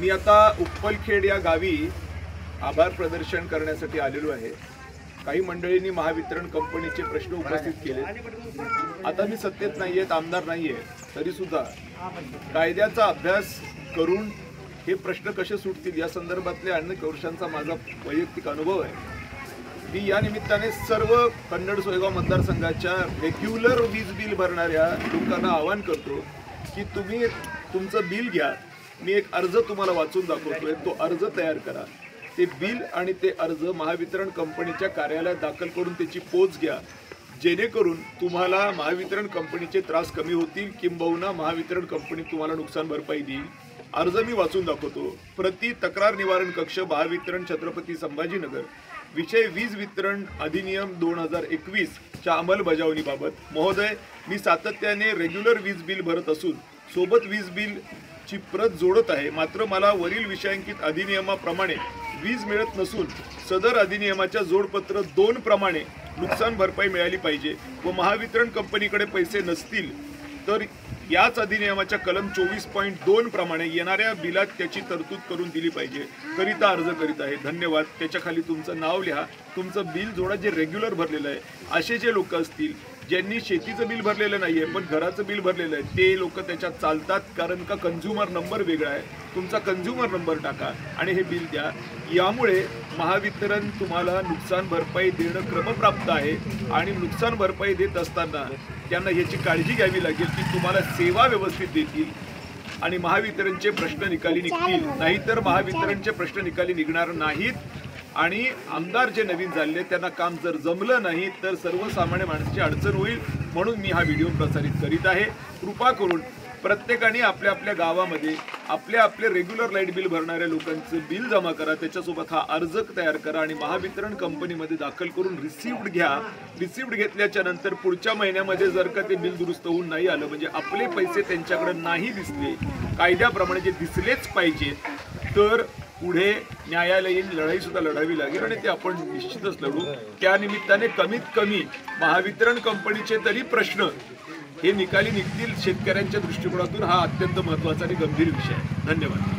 मी आता उप्पलखेड या गावी आभार प्रदर्शन करण्यासाठी आलेलो आहे। काही मंडळींनी महावितरण कंपनीचे प्रश्न उपस्थित केले। आता मी सत्तेत नाहीये, आमदार नाहीये, तरी सुद्धा कायद्याचा अभ्यास करून हे प्रश्न कसे सुटतील या संदर्भातले अनेक वर्षांचा माझा वैयक्तिक अनुभव आहे। मी या निमित्ताने सर्व कन्नड सोयगाव मतदारसंघाच्या रेग्युलर वीज बिल भरणाऱ्या लोकांना आवाहन करतो की तुम्ही तुमचं बिल घ्या। मी एक अर्ज तुम्हाला वाचून दाखवतोय, तो अर्ज तयार करा। ते बिल आणि ते अर्ज महावितरण कंपनीच्या कार्यालयात दाखल करून त्याची पोच घ्या, जेणेकरून तुम्हाला महावितरण कंपनीचे त्रास कमी होतील, किंबहुना महावितरण कंपनी तुम्हाला नुकसान भरपाई देईल। अर्ज मी वाचून दाखवतो। प्रति तक्रार निवारण कक्ष महावितरण छत्रपती संभाजीनगर विषय वीज वितरण अधिनियम 2021 च्या अंमलबजावणीबाबत महोदय, मी सातत्याने रेग्युलर वीज बिल भरत असून सोबत वीज बिल ची प्रत जोडत आहे, मात्र मला वरील विषयांकित अधिनियमाप्रमाणे वीज मिळत नसून सदर अधिनियमाच्या जोडपत्र 2 प्रमाणे नुकसान भरपाई मिळाली पाहिजे व महावितरण कंपनीकडे पैसे नसतील तर याच अधिनियमाच्या कलम 24.2 प्रमाणे येणाऱ्या बिलात त्याची तरतूद करून दिली पाहिजे करिता अर्ज करीत आहे। धन्यवाद। त्याच्या खाली तुमचं नाव लिहा, तुमचं बिल जोडा जे रेग्युलर भरलेलं आहे। असे जे लोक असतील ज्यांनी शेतीचं बिल भरलेलं नाहीये पण घराचं बिल भरलेलं आहे, ते लोक त्याच्यात चालतात, कारण का कंझ्युमर नंबर वेगळा आहे। तुमचा कंझ्युमर नंबर टाका आणि हे बिल द्या। यामुळे महावितरण तुम्हाला नुकसान भरपाई देणं क्रमप्राप्त आहे आणि नुकसान भरपाई देत असताना त्यांना याची काळजी घ्यावी लागेल की तुम्हाला सेवा व्यवस्थित देतील आणि महावितरणचे प्रश्न निकाली निघतील। नाहीतर महावितरणचे प्रश्न निकाली निघणार नाहीत आणि आमदार जे नवीन झाले त्यांना काम जर जमलं नाही तर सर्वसामान्य माणसाची अडचण होईल। म्हणून मी हा व्हिडिओ प्रसारित करीत आहे। कृपा करून प्रत्येकाने आपल्या आपल्या गावामध्ये आपले रेग्युलर लाईट बिल भरणाऱ्या लोकांचं बिल जमा करा, त्याच्यासोबत हा अर्ज तयार करा आणि महावितरण कंपनीमध्ये दाखल करून रिसिप्ट घ्या। रिसिप्ट घेतल्याच्या नंतर पुढच्या महिन्यामध्ये जर का ते बिल दुरुस्त होऊन नाही आलं, म्हणजे आपले पैसे त्यांच्याकडे नाही दिसले, कायद्याप्रमाणे जे दिसलेच पाहिजेत, तर पुढे न्यायालयीन लढाई सुद्धा लढावी लागेल आणि ते आपण निश्चितच लढू। त्या निमित्ताने कमीत कमी महावितरण कंपनीचे तरी प्रश्न हे निकाली निघतील। शेतकऱ्यांच्या दृष्टिकोनातून हा अत्यंत महत्त्वाचा आणि गंभीर विषय आहे। धन्यवाद।